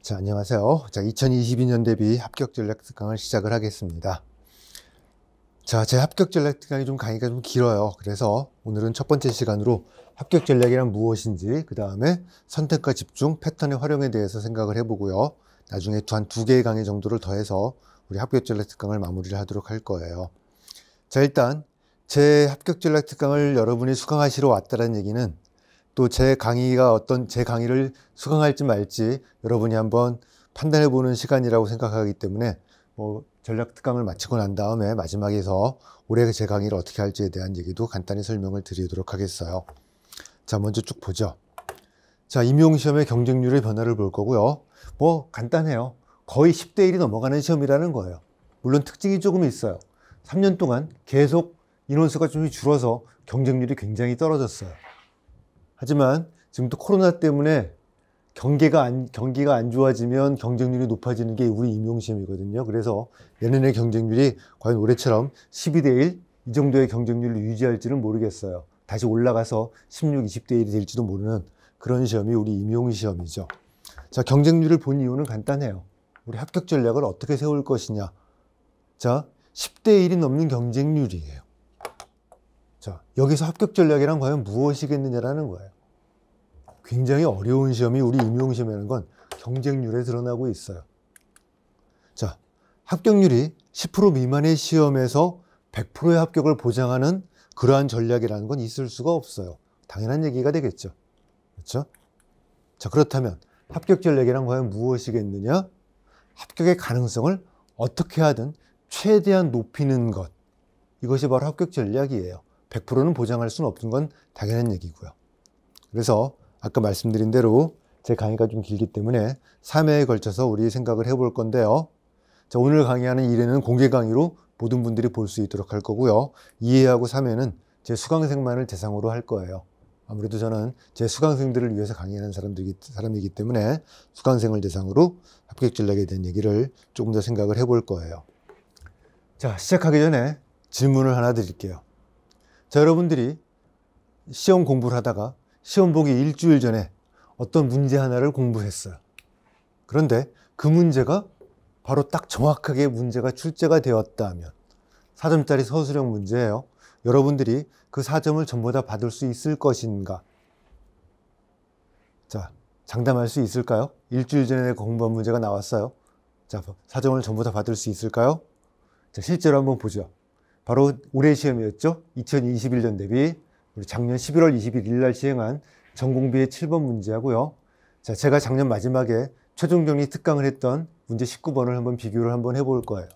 자, 안녕하세요. 자, 2022년 대비 합격 전략 특강을 시작을 하겠습니다. 자, 제 합격 전략 특강이 강의가 좀 길어요. 그래서 오늘은 첫 번째 시간으로 합격 전략이란 무엇인지, 그 다음에 선택과 집중, 패턴의 활용에 대해서 생각을 해보고요. 나중에 한 두 개의 강의 정도를 더해서 우리 합격 전략 특강을 마무리를 하도록 할 거예요. 자, 일단 제 합격 전략 특강을 여러분이 수강하시러 왔다는 얘기는 또 제 강의를 수강할지 말지 여러분이 한번 판단해 보는 시간이라고 생각하기 때문에 전략 특강을 마치고 난 다음에 마지막에서 올해 제 강의를 어떻게 할지에 대한 얘기도 간단히 설명을 드리도록 하겠어요. 자, 먼저 쭉 보죠. 자, 임용시험의 경쟁률의 변화를 볼 거고요. 간단해요. 거의 10대 1이 넘어가는 시험이라는 거예요. 물론 특징이 조금 있어요. 3년 동안 계속 인원수가 좀 줄어서 경쟁률이 굉장히 떨어졌어요. 하지만 지금 또 코로나 때문에 경기가 안 좋아지면 경쟁률이 높아지는 게 우리 임용시험이거든요. 그래서 내년의 경쟁률이 과연 올해처럼 12대 1 이 정도의 경쟁률을 유지할지는 모르겠어요. 다시 올라가서 16, 20대 1이 될지도 모르는 그런 시험이 우리 임용시험이죠. 자, 경쟁률을 본 이유는 간단해요. 우리 합격 전략을 어떻게 세울 것이냐. 자, 10대 1이 넘는 경쟁률이에요. 자, 여기서 합격 전략이란 과연 무엇이겠느냐라는 거예요. 굉장히 어려운 시험이 우리 임용시험이라는 건 경쟁률에 드러나고 있어요. 자, 합격률이 10% 미만의 시험에서 100%의 합격을 보장하는 그러한 전략이라는 건 있을 수가 없어요. 당연한 얘기가 되겠죠. 그렇죠? 자, 그렇다면 합격 전략이란 과연 무엇이겠느냐? 합격의 가능성을 어떻게 하든 최대한 높이는 것. 이것이 바로 합격 전략이에요. 100%는 보장할 수는 없는 건 당연한 얘기고요. 그래서 아까 말씀드린 대로 제 강의가 좀 길기 때문에 3회에 걸쳐서 우리 생각을 해볼 건데요. 자, 오늘 강의하는 1회는 공개 강의로 모든 분들이 볼 수 있도록 할 거고요. 2회하고 3회는 제 수강생만을 대상으로 할 거예요. 아무래도 저는 제 수강생들을 위해서 강의하는 사람이기 때문에 수강생을 대상으로 합격 전략에 대한 얘기를 조금 더 생각을 해볼 거예요. 자, 시작하기 전에 질문을 하나 드릴게요. 자, 여러분들이 시험 공부를 하다가 시험 보기 일주일 전에 어떤 문제 하나를 공부했어요. 그런데 그 문제가 바로 딱 정확하게 문제가 출제가 되었다면 4점짜리 서술형 문제예요. 여러분들이 그 4점을 전부 다 받을 수 있을 것인가? 자, 장담할 수 있을까요? 일주일 전에 공부한 문제가 나왔어요. 자, 4점을 전부 다 받을 수 있을까요? 자, 실제로 한번 보죠. 바로 올해 시험이었죠. 2021년 대비 우리 작년 11월 21일 날 시행한 전공비의 7번 문제하고요. 자, 제가 작년 마지막에 최종 정리 특강을 했던 문제 19번을 한번 비교를 한번 해볼 거예요.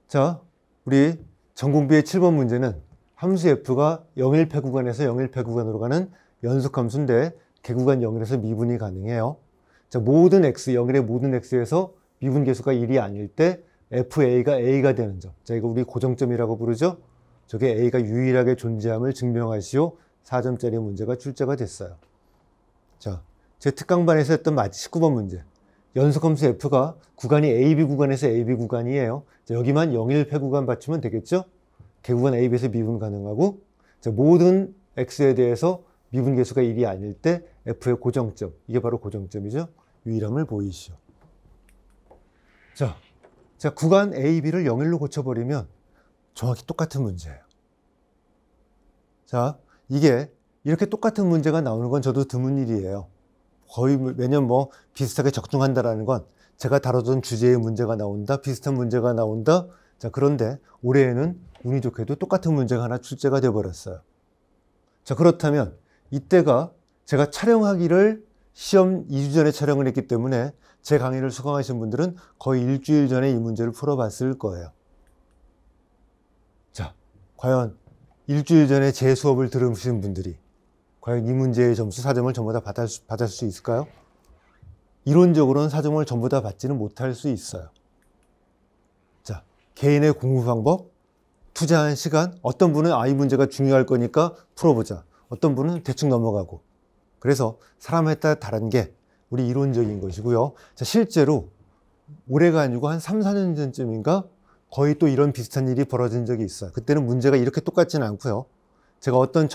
자, 우리 전공비의 7번 문제는 함수 f가 0,1패 구간에서 0,1패 구간으로 가는 연속함수인데 개구간 0에서 미분이 가능해요. 자, 모든 x, 0일의 모든 x에서 미분계수가 1이 아닐 때 fa가 a가 되는 점. 자, 이거 우리 고정점이라고 부르죠. 저게 a가 유일하게 존재함을 증명하시오. 4점짜리 문제가 출제가 됐어요. 자, 제 특강반에서 했던 19번 문제. 연속함수 f가 구간이 AB 구간에서 AB 구간이에요. 자, 여기만 0,1패 구간 받치면 되겠죠? 개구간 AB에서 미분 가능하고, 자, 모든 x에 대해서 미분계수가 1이 아닐 때 f의 고정점. 이게 바로 고정점이죠. 유일함을 보이시오. 자, 구간 AB를 0,1로 고쳐버리면 정확히 똑같은 문제예요. 자, 이게 이렇게 똑같은 문제가 나오는 건 저도 드문 일이에요. 거의 매년 비슷하게 적중한다라는 건 제가 다루던 주제의 문제가 나온다, 비슷한 문제가 나온다. 자, 그런데 올해에는 운이 좋게도 똑같은 문제가 하나 출제가 되어버렸어요. 자, 그렇다면 이때가 제가 촬영하기를 시험 2주 전에 촬영을 했기 때문에 제 강의를 수강하신 분들은 거의 일주일 전에 이 문제를 풀어봤을 거예요. 자, 과연 일주일 전에 제 수업을 들으신 분들이 과연 이 문제의 점수 4점을 전부 다 받을 수 있을까요? 이론적으로는 4점을 전부 다 받지는 못할 수 있어요. 자, 개인의 공부 방법, 투자한 시간, 어떤 분은 이 문제가 중요할 거니까 풀어보자. 어떤 분은 대충 넘어가고. 그래서 사람에 따라 다른 게 우리 이론적인 것이고요. 자, 실제로 올해가 아니고 한 3, 4년 전쯤인가 거의 또 이런 비슷한 일이 벌어진 적이 있어요. 그때는 문제가 이렇게 똑같지는 않고요. 제가 어떤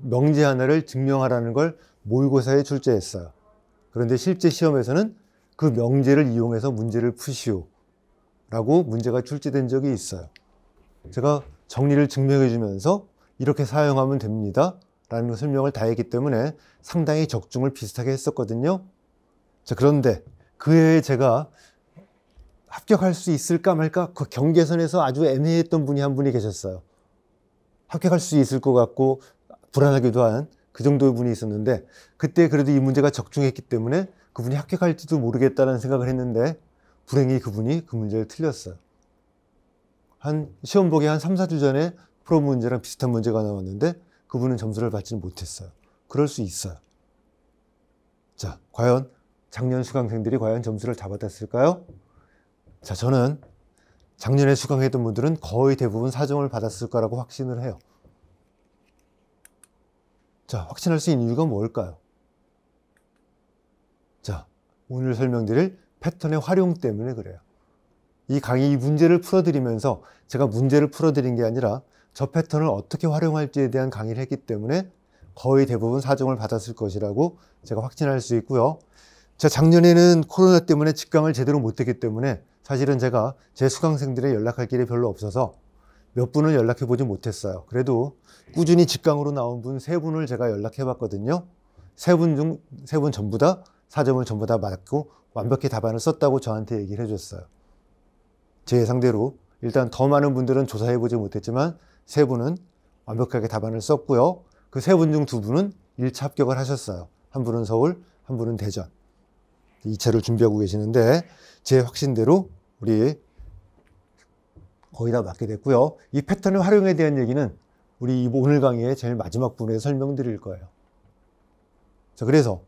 명제 하나를 증명하라는 걸 모의고사에 출제했어요. 그런데 실제 시험에서는 그 명제를 이용해서 문제를 푸시오 라고 문제가 출제된 적이 있어요. 제가 정리를 증명해 주면서 이렇게 사용하면 됩니다 라는 설명을 다 했기 때문에 상당히 적중을 비슷하게 했었거든요. 자, 그런데 그 해에 제가 합격할 수 있을까 말까 그 경계선에서 아주 애매했던 분이 한 분이 계셨어요. 합격할 수 있을 것 같고 불안하기도 한 그 정도의 분이 있었는데, 그때 그래도 이 문제가 적중했기 때문에 그분이 합격할지도 모르겠다는 생각을 했는데 불행히 그분이 그 문제를 틀렸어요. 한 시험 보기 한 3, 4주 전에 프로 문제랑 비슷한 문제가 나왔는데 그분은 점수를 받지는 못했어요. 그럴 수 있어요. 자, 과연 작년 수강생들이 과연 점수를 다 받았을까요? 자, 저는 작년에 수강했던 분들은 거의 대부분 4점을 받았을 거라고 확신을 해요. 자, 확신할 수 있는 이유가 뭘까요? 자, 오늘 설명드릴 패턴의 활용 때문에 그래요. 이 강의, 이 문제를 풀어드리면서 제가 문제를 풀어드린 게 아니라 저 패턴을 어떻게 활용할지에 대한 강의를 했기 때문에 거의 대부분 4점을 받았을 것이라고 제가 확신할 수 있고요. 자, 작년에는 코로나 때문에 직강을 제대로 못했기 때문에 사실은 제가 제 수강생들에 연락할 길이 별로 없어서 몇 분을 연락해 보지 못했어요. 그래도 꾸준히 직강으로 나온 분 3분을 제가 연락해 봤거든요. 3분 전부 다 4점을 전부 다 맞고 완벽히 답안을 썼다고 저한테 얘기를 해줬어요. 제 예상대로 일단 더 많은 분들은 조사해 보지 못했지만 3분은 완벽하게 답안을 썼고요. 그 3분 중 2분은 1차 합격을 하셨어요. 한 분은 서울, 한 분은 대전. 2차를 준비하고 계시는데 제 확신대로 우리 거의 다 맞게 됐고요. 이 패턴의 활용에 대한 얘기는 우리 오늘 강의의 제일 마지막 부분에 설명드릴 거예요. 자, 그래서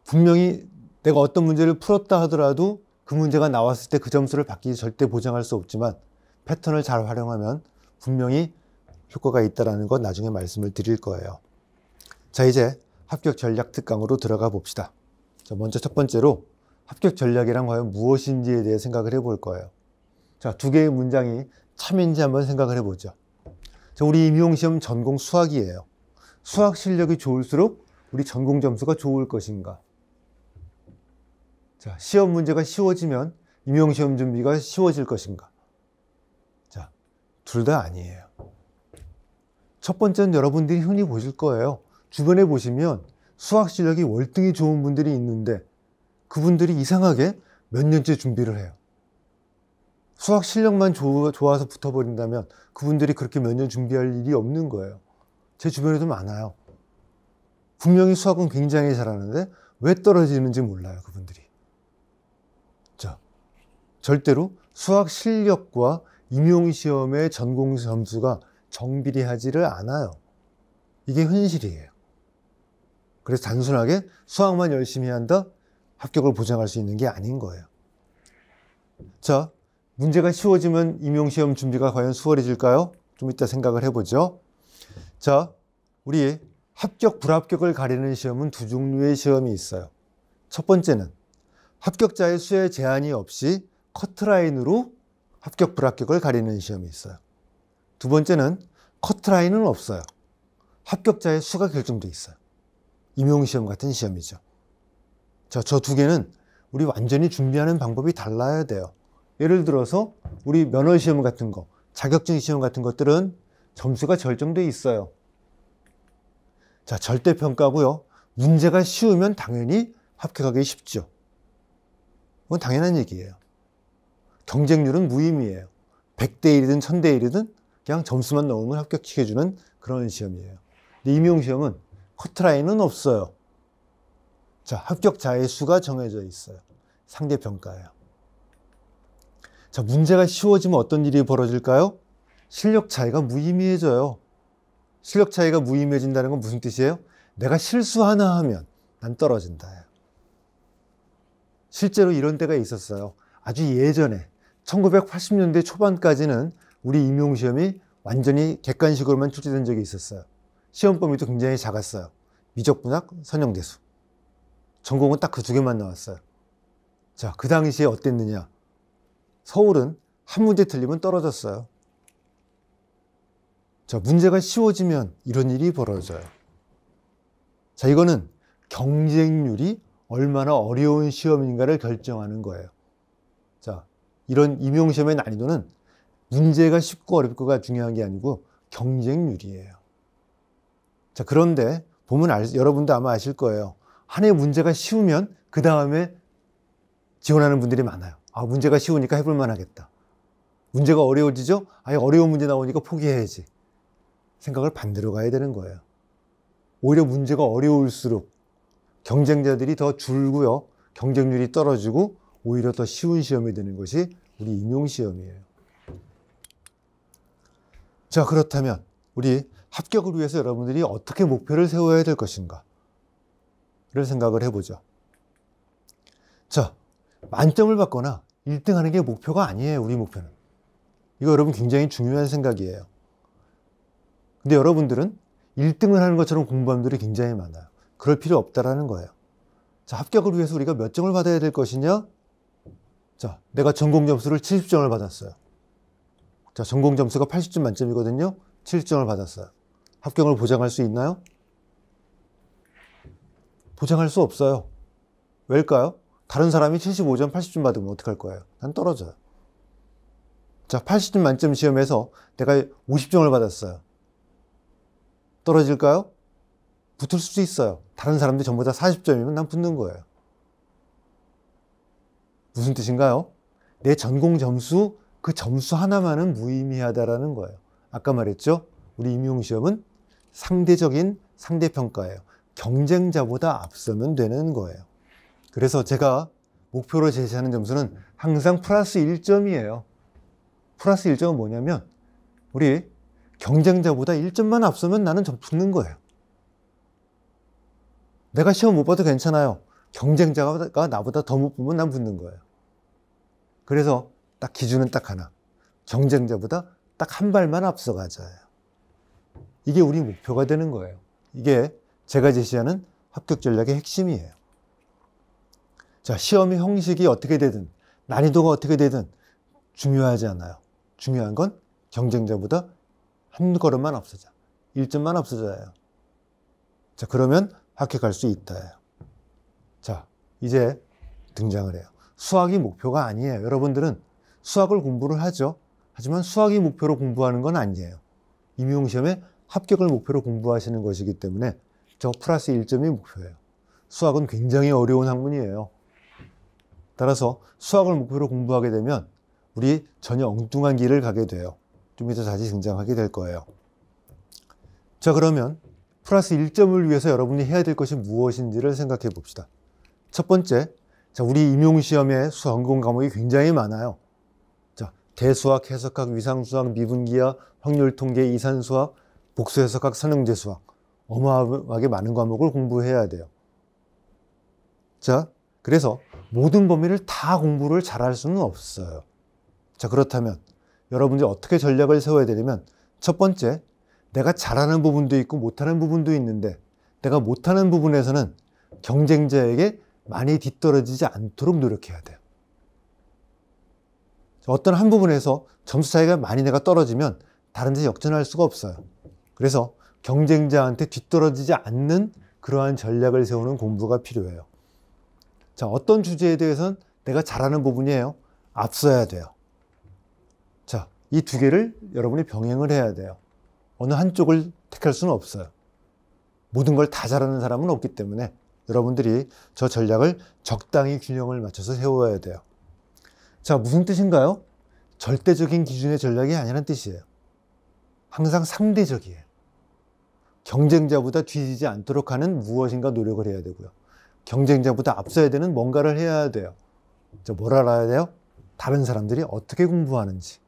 분명히 내가 어떤 문제를 풀었다 하더라도 그 문제가 나왔을 때 그 점수를 받기 절대 보장할 수 없지만 패턴을 잘 활용하면 분명히 효과가 있다는 것 나중에 말씀을 드릴 거예요. 자, 이제 합격 전략 특강으로 들어가 봅시다. 자, 먼저 첫 번째로 합격 전략이란 과연 무엇인지에 대해 생각을 해볼 거예요. 자, 2개의 문장이 참인지 한번 생각을 해보죠. 자, 우리 임용시험 전공 수학이에요. 수학 실력이 좋을수록 우리 전공 점수가 좋을 것인가? 자, 시험 문제가 쉬워지면 임용시험 준비가 쉬워질 것인가? 자, 둘 다 아니에요. 첫 번째는 여러분들이 흔히 보실 거예요. 주변에 보시면 수학 실력이 월등히 좋은 분들이 있는데 그분들이 이상하게 몇 년째 준비를 해요. 수학 실력만 좋아서 붙어버린다면 그분들이 그렇게 몇 년 준비할 일이 없는 거예요. 제 주변에도 많아요. 분명히 수학은 굉장히 잘하는데 왜 떨어지는지 몰라요, 그분들이. 자, 절대로 수학 실력과 임용시험의 전공 점수가 정비례하지를 않아요. 이게 현실이에요. 그래서 단순하게 수학만 열심히 한다? 합격을 보장할 수 있는 게 아닌 거예요. 자, 문제가 쉬워지면 임용시험 준비가 과연 수월해질까요? 좀 이따 생각을 해보죠. 자, 우리 합격, 불합격을 가리는 시험은 2 종류의 시험이 있어요. 첫 번째는 합격자의 수에 제한이 없이 커트라인으로 합격, 불합격을 가리는 시험이 있어요. 2번째는 커트라인은 없어요. 합격자의 수가 결정돼 있어요. 임용시험 같은 시험이죠. 자, 저 2개는 우리 완전히 준비하는 방법이 달라야 돼요. 예를 들어서 우리 면허시험 같은 거, 자격증 시험 같은 것들은 점수가 결정돼 있어요. 자, 절대평가고요. 문제가 쉬우면 당연히 합격하기 쉽죠. 그건 당연한 얘기예요. 경쟁률은 무의미해요. 100대 1이든 1000대 1이든 그냥 점수만 넣으면 합격시켜주는 그런 시험이에요. 근데 임용시험은 커트라인은 없어요. 자, 합격자의 수가 정해져 있어요. 상대평가예요. 자, 문제가 쉬워지면 어떤 일이 벌어질까요? 실력 차이가 무의미해져요. 실력 차이가 무의미해진다는 건 무슨 뜻이에요? 내가 실수 하나 하면 난 떨어진다. 실제로 이런 때가 있었어요. 아주 예전에 1980년대 초반까지는 우리 임용시험이 완전히 객관식으로만 출제된 적이 있었어요. 시험 범위도 굉장히 작았어요. 미적분학, 선형대수. 전공은 딱 그 2개만 나왔어요. 자, 그 당시에 어땠느냐? 서울은 한 문제 틀리면 떨어졌어요. 자, 문제가 쉬워지면 이런 일이 벌어져요. 자, 이거는 경쟁률이 얼마나 어려운 시험인가를 결정하는 거예요. 자, 이런 임용시험의 난이도는 문제가 쉽고 어렵고가 중요한 게 아니고 경쟁률이에요. 자, 그런데 보면 여러분도 아마 아실 거예요. 한 해 문제가 쉬우면 그 다음에 지원하는 분들이 많아요. 아, 문제가 쉬우니까 해볼만 하겠다. 문제가 어려워지죠? 아예 어려운 문제 나오니까 포기해야지. 생각을 반대로 가야 되는 거예요. 오히려 문제가 어려울수록 경쟁자들이 더 줄고요. 경쟁률이 떨어지고 오히려 더 쉬운 시험이 되는 것이 우리 임용시험이에요. 자, 그렇다면 우리 합격을 위해서 여러분들이 어떻게 목표를 세워야 될 것인가? 를 생각을 해보죠. 자, 만점을 받거나 1등 하는 게 목표가 아니에요. 우리 목표는. 이거 여러분 굉장히 중요한 생각이에요. 근데 여러분들은 1등을 하는 것처럼 공부하는 분들이 굉장히 많아요. 그럴 필요 없다라는 거예요. 자, 합격을 위해서 우리가 몇 점을 받아야 될 것이냐? 자, 내가 전공 점수를 70점을 받았어요. 자, 전공 점수가 80점 만점이거든요. 70점을 받았어요. 합격을 보장할 수 있나요? 보장할 수 없어요. 왜일까요? 다른 사람이 75점, 80점 받으면 어떡할 거예요? 난 떨어져요. 자, 80점 만점 시험에서 내가 50점을 받았어요. 떨어질까요? 붙을 수도 있어요. 다른 사람들이 전부 다 40점이면 난 붙는 거예요. 무슨 뜻인가요? 내 전공 점수, 그 점수 하나만은 무의미하다라는 거예요. 아까 말했죠? 우리 임용시험은 상대적인 상대평가예요. 경쟁자보다 앞서면 되는 거예요. 그래서 제가 목표로 제시하는 점수는 항상 플러스 1점이에요. 플러스 1점은 뭐냐면 우리 경쟁자보다 1점만 앞서면 나는 붙는 거예요. 내가 시험 못 봐도 괜찮아요. 경쟁자가 나보다 더 못 보면 난 붙는 거예요. 그래서 딱 기준은 딱 하나. 경쟁자보다 딱 한 발만 앞서가자예요. 이게 우리 목표가 되는 거예요. 이게 제가 제시하는 합격 전략의 핵심이에요. 자, 시험의 형식이 어떻게 되든 난이도가 어떻게 되든 중요하지 않아요. 중요한 건 경쟁자보다 한 걸음만 앞서자. 1점만 앞서자예요. 자, 그러면 합격할 수 있다예요. 자, 이제 등장을 해요. 수학이 목표가 아니에요. 여러분들은 수학을 공부를 하죠. 하지만 수학이 목표로 공부하는 건 아니에요. 임용시험에 합격을 목표로 공부하시는 것이기 때문에 저 플러스 1점이 목표예요. 수학은 굉장히 어려운 학문이에요. 따라서 수학을 목표로 공부하게 되면 우리 전혀 엉뚱한 길을 가게 돼요. 좀 이따 다시 등장하게 될 거예요. 자, 그러면 플러스 1점을 위해서 여러분이 해야 될 것이 무엇인지를 생각해 봅시다. 첫 번째, 자, 우리 임용시험에 전공 과목이 굉장히 많아요. 자, 대수학, 해석학, 위상수학, 미분기하, 확률통계, 이산수학, 복수해석학, 선형제 수학. 어마어마하게 많은 과목을 공부해야 돼요. 자, 그래서 모든 범위를 다 공부를 잘할 수는 없어요. 자, 그렇다면 여러분들이 어떻게 전략을 세워야 되냐면 첫 번째, 내가 잘하는 부분도 있고 못하는 부분도 있는데 내가 못하는 부분에서는 경쟁자에게 많이 뒤떨어지지 않도록 노력해야 돼요. 어떤 한 부분에서 점수 차이가 많이 내가 떨어지면 다른 데 역전할 수가 없어요. 그래서 경쟁자한테 뒤떨어지지 않는 그러한 전략을 세우는 공부가 필요해요. 자, 어떤 주제에 대해서는 내가 잘하는 부분이에요. 앞서야 돼요. 자, 이 두 개를 여러분이 병행을 해야 돼요. 어느 한쪽을 택할 수는 없어요. 모든 걸 다 잘하는 사람은 없기 때문에 여러분들이 저 전략을 적당히 균형을 맞춰서 세워야 돼요. 자, 무슨 뜻인가요? 절대적인 기준의 전략이 아니라는 뜻이에요. 항상 상대적이에요. 경쟁자보다 뒤지지 않도록 하는 무엇인가 노력을 해야 되고요. 경쟁자보다 앞서야 되는 뭔가를 해야 돼요. 자, 뭘 알아야 돼요? 다른 사람들이 어떻게 공부하는지,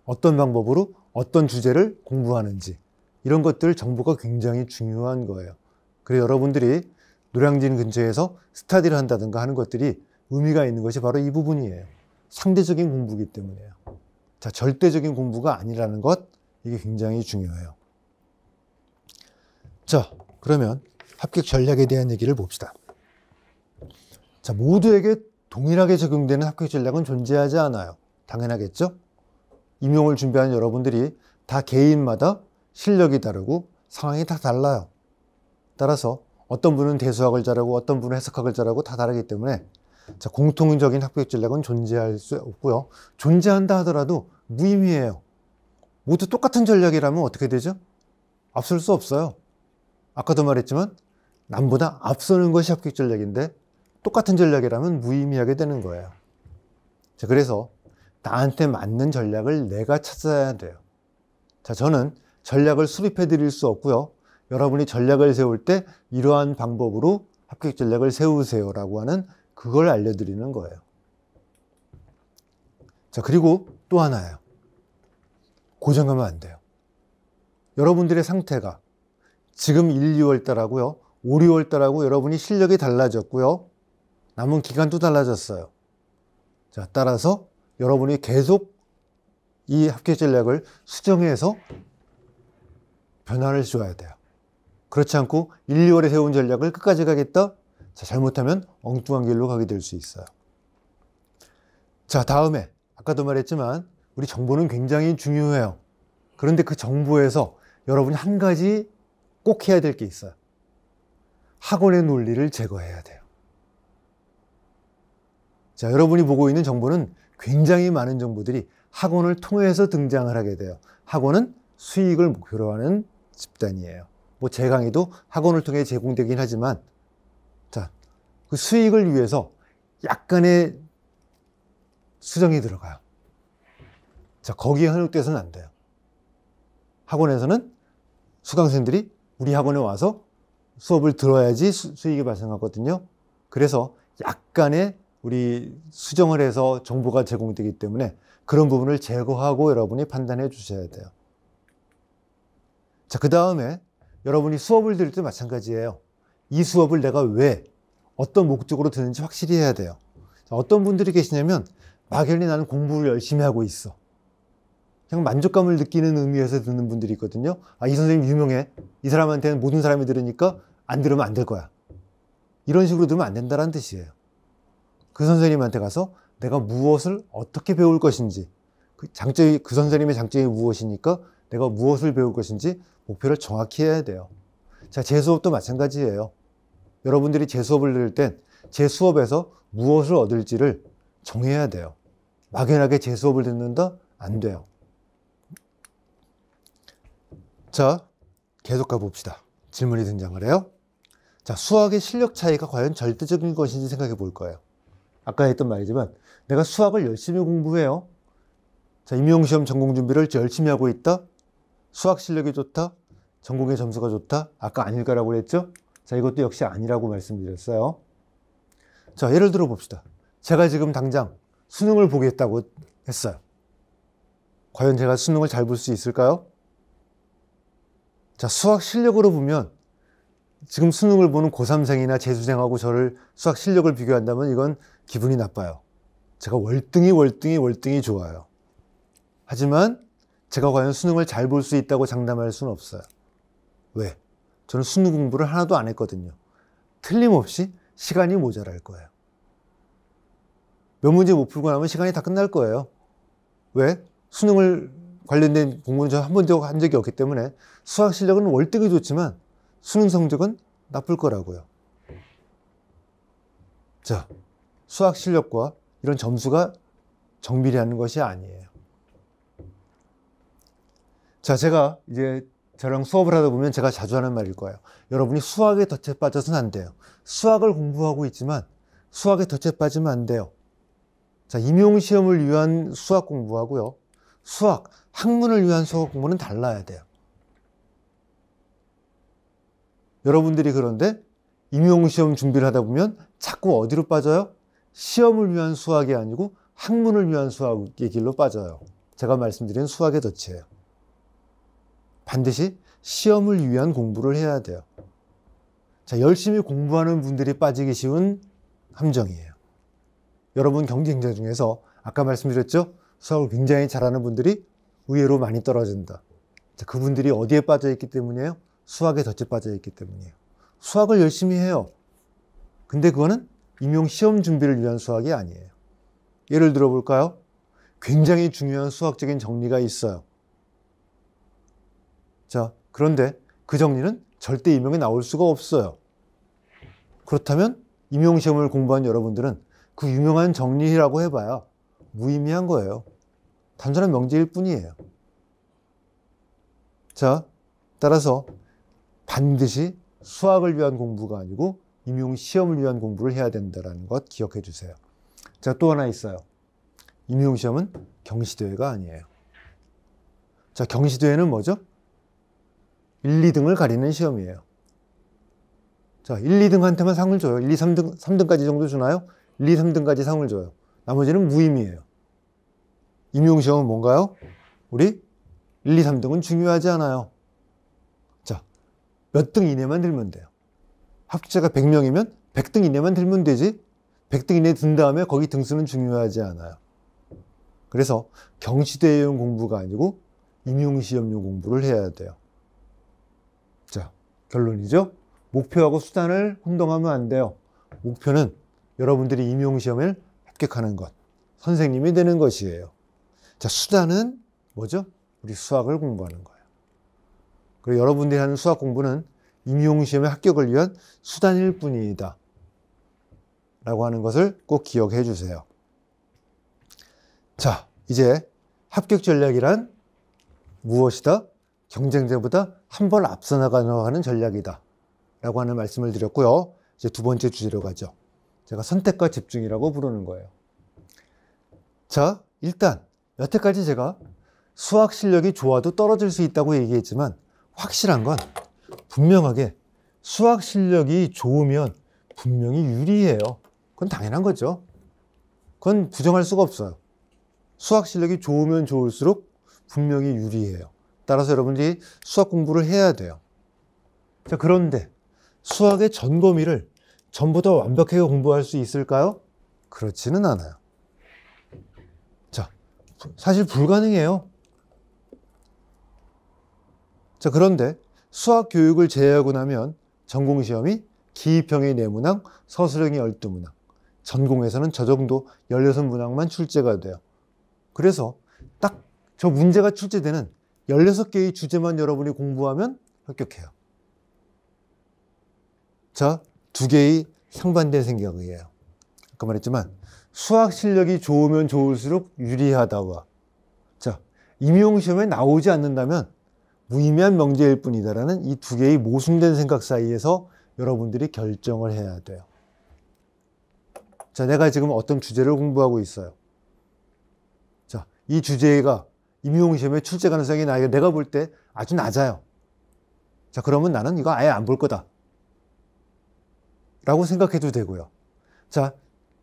어떤 방법으로 어떤 주제를 공부하는지, 이런 것들 정보가 굉장히 중요한 거예요. 그래서 여러분들이 노량진 근처에서 스터디를 한다든가 하는 것들이 의미가 있는 것이 바로 이 부분이에요. 상대적인 공부이기 때문이에요. 자, 절대적인 공부가 아니라는 것, 이게 굉장히 중요해요. 자, 그러면 합격 전략에 대한 얘기를 봅시다. 자, 모두에게 동일하게 적용되는 합격 전략은 존재하지 않아요. 당연하겠죠? 임용을 준비하는 여러분들이 다 개인마다 실력이 다르고 상황이 다 달라요. 따라서 어떤 분은 대수학을 잘하고 어떤 분은 해석학을 잘하고 다 다르기 때문에 자, 공통적인 합격 전략은 존재할 수 없고요. 존재한다 하더라도 무의미해요. 모두 똑같은 전략이라면 어떻게 되죠? 앞설 수 없어요. 아까도 말했지만 남보다 앞서는 것이 합격 전략인데 똑같은 전략이라면 무의미하게 되는 거예요. 자, 그래서 나한테 맞는 전략을 내가 찾아야 돼요. 자, 저는 전략을 수립해 드릴 수 없고요. 여러분이 전략을 세울 때 이러한 방법으로 합격 전략을 세우세요라고 하는 그걸 알려드리는 거예요. 자, 그리고 또 하나예요. 고정하면 안 돼요. 여러분들의 상태가 지금 1, 2월 달하고요. 5, 6월 달하고 여러분이 실력이 달라졌고요. 남은 기간도 달라졌어요. 자, 따라서 여러분이 계속 이 합격 전략을 수정해서 변화를 줘야 돼요. 그렇지 않고 1, 2월에 세운 전략을 끝까지 가겠다? 자, 잘못하면 엉뚱한 길로 가게 될 수 있어요. 자, 다음에 아까도 말했지만 우리 정보는 굉장히 중요해요. 그런데 그 정보에서 여러분이 한 가지 꼭 해야 될 게 있어요. 학원의 논리를 제거해야 돼요. 자, 여러분이 보고 있는 정보는 굉장히 많은 정보들이 학원을 통해서 등장을 하게 돼요. 학원은 수익을 목표로 하는 집단이에요. 뭐 제 강의도 학원을 통해 제공되긴 하지만 자, 그 수익을 위해서 약간의 수정이 들어가요. 자, 거기에 현혹돼서는 안 돼요. 학원에서는 수강생들이 우리 학원에 와서 수업을 들어야지 수익이 발생하거든요. 그래서 약간의 우리 수정을 해서 정보가 제공되기 때문에 그런 부분을 제거하고 여러분이 판단해 주셔야 돼요. 자, 그 다음에 여러분이 수업을 들을 때 마찬가지예요. 이 수업을 내가 왜, 어떤 목적으로 듣는지 확실히 해야 돼요. 자, 어떤 분들이 계시냐면 막연히 나는 공부를 열심히 하고 있어. 그냥 만족감을 느끼는 의미에서 듣는 분들이 있거든요. 아, 이 선생님 유명해. 이 사람한테는 모든 사람이 들으니까 안 들으면 안 될 거야. 이런 식으로 들으면 안 된다는 뜻이에요. 그 선생님한테 가서 내가 무엇을 어떻게 배울 것인지, 그 선생님의 장점이 무엇이니까 내가 무엇을 배울 것인지 목표를 정확히 해야 돼요. 자, 제 수업도 마찬가지예요. 여러분들이 제 수업을 들을 땐 제 수업에서 무엇을 얻을지를 정해야 돼요. 막연하게 제 수업을 듣는다? 안 돼요. 자, 계속 가봅시다. 질문이 등장을 해요. 자, 수학의 실력 차이가 과연 절대적인 것인지 생각해 볼 거예요. 아까 했던 말이지만 내가 수학을 열심히 공부해요. 자, 임용시험 전공 준비를 열심히 하고 있다. 수학 실력이 좋다. 전공의 점수가 좋다. 아까 아닐까라고 그랬죠? 자, 이것도 역시 아니라고 말씀드렸어요. 자, 예를 들어 봅시다. 제가 지금 당장 수능을 보겠다고 했어요. 과연 제가 수능을 잘 볼 수 있을까요? 자, 수학 실력으로 보면 지금 수능을 보는 고3생이나 재수생하고 저를 수학 실력을 비교한다면 이건 기분이 나빠요. 제가 월등히 좋아요. 하지만 제가 과연 수능을 잘 볼 수 있다고 장담할 수는 없어요. 왜? 저는 수능 공부를 하나도 안 했거든요. 틀림없이 시간이 모자랄 거예요. 몇 문제 못 풀고 나면 시간이 다 끝날 거예요. 왜? 수능을 관련된 공부는 저 한 번도 한 적이 없기 때문에 수학 실력은 월등히 좋지만 수능 성적은 나쁠 거라고요. 자, 수학 실력과 이런 점수가 정비례하는 것이 아니에요. 자, 제가 이제 저랑 수업을 하다 보면 제가 자주 하는 말일 거예요. 여러분이 수학에 덫에 빠져서는 안 돼요. 수학을 공부하고 있지만 수학에 덫에 빠지면 안 돼요. 자, 임용시험을 위한 수학 공부하고요. 학문을 위한 수학 공부는 달라야 돼요. 여러분들이 그런데 임용시험 준비를 하다 보면 자꾸 어디로 빠져요? 시험을 위한 수학이 아니고 학문을 위한 수학의 길로 빠져요. 제가 말씀드린 수학의 덫이에요. 반드시 시험을 위한 공부를 해야 돼요. 자, 열심히 공부하는 분들이 빠지기 쉬운 함정이에요. 여러분 경쟁자 중에서 아까 말씀드렸죠? 수학을 굉장히 잘하는 분들이 의외로 많이 떨어진다. 자, 그분들이 어디에 빠져 있기 때문이에요? 수학에 덫에 빠져 있기 때문이에요. 수학을 열심히 해요. 근데 그거는 임용 시험 준비를 위한 수학이 아니에요. 예를 들어 볼까요? 굉장히 중요한 수학적인 정리가 있어요. 자, 그런데 그 정리는 절대 임용에 나올 수가 없어요. 그렇다면 임용시험을 공부한 여러분들은 그 유명한 정리라고 해봐야 무의미한 거예요. 단순한 명제일 뿐이에요. 자, 따라서 반드시 수학을 위한 공부가 아니고 임용시험을 위한 공부를 해야 된다는 것 기억해 주세요. 자, 또 하나 있어요. 임용시험은 경시대회가 아니에요. 자, 경시대회는 뭐죠? 1, 2등을 가리는 시험이에요. 자, 1, 2등한테만 상을 줘요. 1, 2, 3등까지 정도 주나요? 1, 2, 3등까지 상을 줘요. 나머지는 무의미해요. 임용시험은 뭔가요? 우리 1, 2, 3등은 중요하지 않아요. 자, 몇 등 이내만 들면 돼요. 합격자가 100명이면 100등 이내만 들면 되지 100등 이내 든 다음에 거기 등수는 중요하지 않아요. 그래서 경시대회용 공부가 아니고 임용시험용 공부를 해야 돼요. 자, 결론이죠. 목표하고 수단을 혼동하면 안 돼요. 목표는 여러분들이 임용시험을 합격하는 것, 선생님이 되는 것이에요. 자, 수단은 뭐죠? 우리 수학을 공부하는 거예요. 그리고 여러분들이 하는 수학 공부는 임용시험의 합격을 위한 수단일 뿐이다 라고 하는 것을 꼭 기억해 주세요. 자, 이제 합격 전략이란 무엇이다? 경쟁자보다 한 번 앞서 나가는 전략이다 라고 하는 말씀을 드렸고요. 이제 두 번째 주제로 가죠. 제가 선택과 집중이라고 부르는 거예요. 자, 일단 여태까지 제가 수학 실력이 좋아도 떨어질 수 있다고 얘기했지만 확실한 건 분명하게 수학 실력이 좋으면 분명히 유리해요. 그건 당연한 거죠. 그건 부정할 수가 없어요. 수학 실력이 좋으면 좋을수록 분명히 유리해요. 따라서 여러분들이 수학 공부를 해야 돼요. 자, 그런데 수학의 전 범위를 전부 다 완벽하게 공부할 수 있을까요? 그렇지는 않아요. 자, 사실 불가능해요. 자, 그런데 수학 교육을 제외하고 나면 전공시험이 기입형의 4문항, 서술형의 12문항, 전공에서는 저 정도 16문항만 출제가 돼요. 그래서 딱 저 문제가 출제되는 16개의 주제만 여러분이 공부하면 합격해요. 자, 두 개의 상반된 생각이에요. 아까 말했지만 수학 실력이 좋으면 좋을수록 유리하다와 자, 임용시험에 나오지 않는다면 무의미한 명제일 뿐이다라는 이 두 개의 모순된 생각 사이에서 여러분들이 결정을 해야 돼요. 자, 내가 지금 어떤 주제를 공부하고 있어요. 자, 이 주제가 임용시험에 출제 가능성이 내가 볼 때 아주 낮아요. 자, 그러면 나는 이거 아예 안 볼 거다 라고 생각해도 되고요. 자,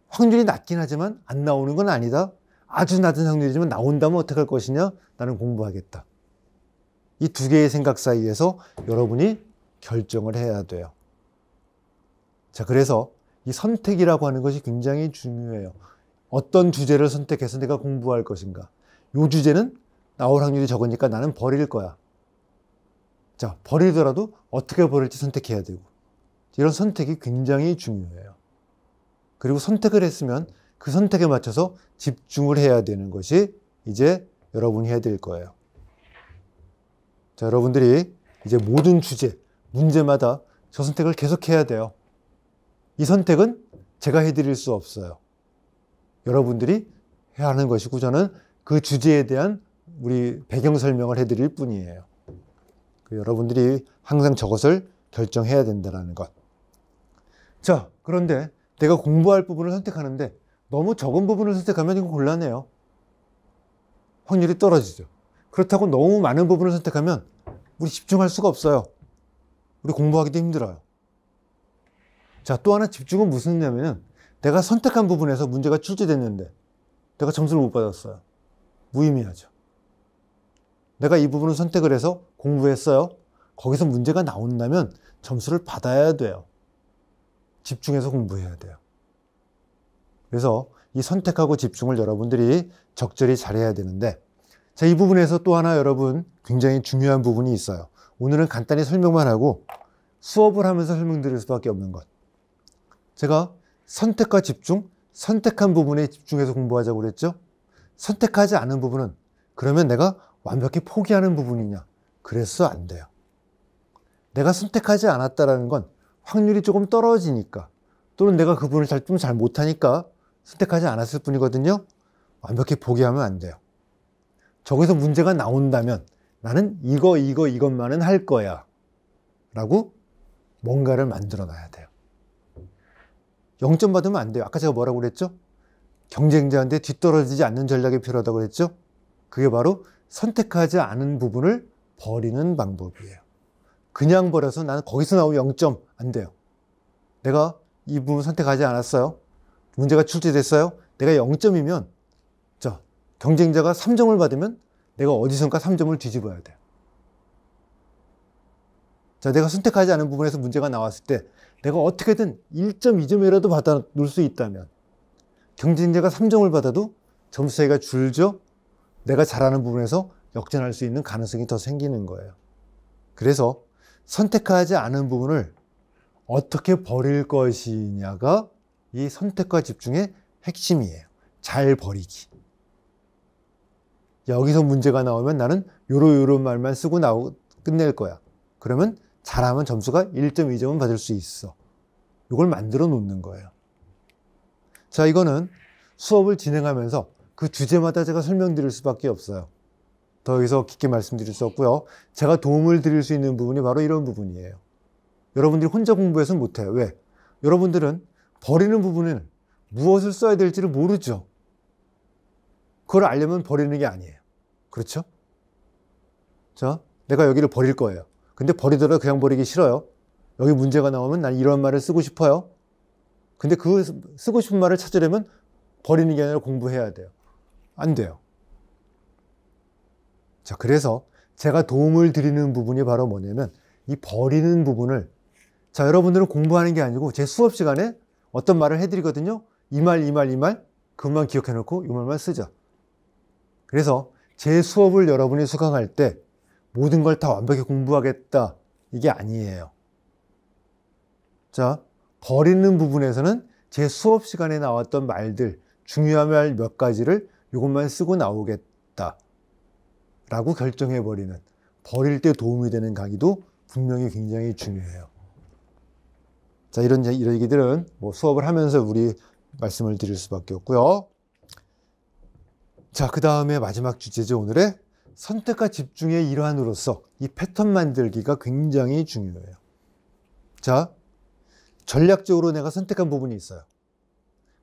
확률이 낮긴 하지만 안 나오는 건 아니다. 아주 낮은 확률이지만 나온다면 어떻게 할 것이냐? 나는 공부하겠다. 이 두 개의 생각 사이에서 여러분이 결정을 해야 돼요. 자, 그래서 이 선택이라고 하는 것이 굉장히 중요해요. 어떤 주제를 선택해서 내가 공부할 것인가. 이 주제는 나올 확률이 적으니까 나는 버릴 거야. 자, 버리더라도 어떻게 버릴지 선택해야 되고. 이런 선택이 굉장히 중요해요. 그리고 선택을 했으면 그 선택에 맞춰서 집중을 해야 되는 것이 이제 여러분이 해야 될 거예요. 자, 여러분들이 이제 모든 주제, 문제마다 저 선택을 계속 해야 돼요. 이 선택은 제가 해드릴 수 없어요. 여러분들이 해야 하는 것이고 저는 그 주제에 대한 우리 배경 설명을 해드릴 뿐이에요. 여러분들이 항상 저것을 결정해야 된다는 것. 자, 그런데 내가 공부할 부분을 선택하는데 너무 적은 부분을 선택하면 이건 곤란해요. 확률이 떨어지죠. 그렇다고 너무 많은 부분을 선택하면 우리 집중할 수가 없어요. 우리 공부하기도 힘들어요. 자, 또 하나 집중은 무슨 의미냐면은 내가 선택한 부분에서 문제가 출제됐는데 내가 점수를 못 받았어요. 무의미하죠. 내가 이 부분을 선택을 해서 공부했어요. 거기서 문제가 나온다면 점수를 받아야 돼요. 집중해서 공부해야 돼요. 그래서 이 선택하고 집중을 여러분들이 적절히 잘해야 되는데 자, 이 부분에서 또 하나 여러분 굉장히 중요한 부분이 있어요. 오늘은 간단히 설명만 하고 수업을 하면서 설명드릴 수밖에 없는 것. 제가 선택과 집중, 선택한 부분에 집중해서 공부하자고 그랬죠? 선택하지 않은 부분은 그러면 내가 완벽히 포기하는 부분이냐? 그래서 안 돼요. 내가 선택하지 않았다는 건 확률이 조금 떨어지니까 또는 내가 그분을 좀 잘 못하니까 선택하지 않았을 뿐이거든요. 완벽히 포기하면 안 돼요. 저기서 문제가 나온다면 나는 이것만은 할 거야 라고 뭔가를 만들어 놔야 돼요. 0점 받으면 안 돼요. 아까 제가 뭐라고 그랬죠? 경쟁자한테 뒤떨어지지 않는 전략이 필요하다고 그랬죠? 그게 바로 선택하지 않은 부분을 버리는 방법이에요. 그냥 버려서 나는 거기서 나오면 0점 안 돼요. 내가 이 부분 선택하지 않았어요. 문제가 출제됐어요. 내가 0점이면 경쟁자가 3점을 받으면 내가 어디선가 3점을 뒤집어야 돼요. 내가 선택하지 않은 부분에서 문제가 나왔을 때 내가 어떻게든 1점, 2점이라도 받아 놓을 수 있다면 경쟁자가 3점을 받아도 점수 차이가 줄죠. 내가 잘하는 부분에서 역전할 수 있는 가능성이 더 생기는 거예요. 그래서 선택하지 않은 부분을 어떻게 버릴 것이냐가 이 선택과 집중의 핵심이에요. 잘 버리기. 여기서 문제가 나오면 나는 요런 말만 쓰고 끝낼 거야. 그러면 잘하면 점수가 1점, 2점은 받을 수 있어. 이걸 만들어 놓는 거예요. 자, 이거는 수업을 진행하면서 그 주제마다 제가 설명드릴 수밖에 없어요. 더 여기서 깊게 말씀드릴 수 없고요. 제가 도움을 드릴 수 있는 부분이 바로 이런 부분이에요. 여러분들이 혼자 공부해서는 못해요. 왜? 여러분들은 버리는 부분은 무엇을 써야 될지를 모르죠. 그걸 알려면 버리는 게 아니에요. 그렇죠? 자, 내가 여기를 버릴 거예요. 근데 버리더라도 그냥 버리기 싫어요. 여기 문제가 나오면 난 이런 말을 쓰고 싶어요. 근데 그 쓰고 싶은 말을 찾으려면 버리는 게 아니라 공부해야 돼요. 안 돼요. 자, 그래서 제가 도움을 드리는 부분이 바로 뭐냐면 이 버리는 부분을 여러분들은 공부하는 게 아니고 제 수업 시간에 어떤 말을 해드리거든요. 이 말 그것만 기억해 놓고 이 말만 쓰자. 그래서 제 수업을 여러분이 수강할 때 모든 걸 다 완벽히 공부하겠다 이게 아니에요. 자, 버리는 부분에서는 제 수업 시간에 나왔던 말들 중요한 말 몇 가지를 이것만 쓰고 나오겠다 라고 결정해 버리는, 버릴 때 도움이 되는 강의도 분명히 굉장히 중요해요. 자, 이런 얘기들은 수업을 하면서 우리 말씀을 드릴 수밖에 없고요. 자, 그 다음에 마지막 주제죠. 오늘의 선택과 집중의 일환으로서 이 패턴 만들기가 굉장히 중요해요. 자, 전략적으로 내가 선택한 부분이 있어요.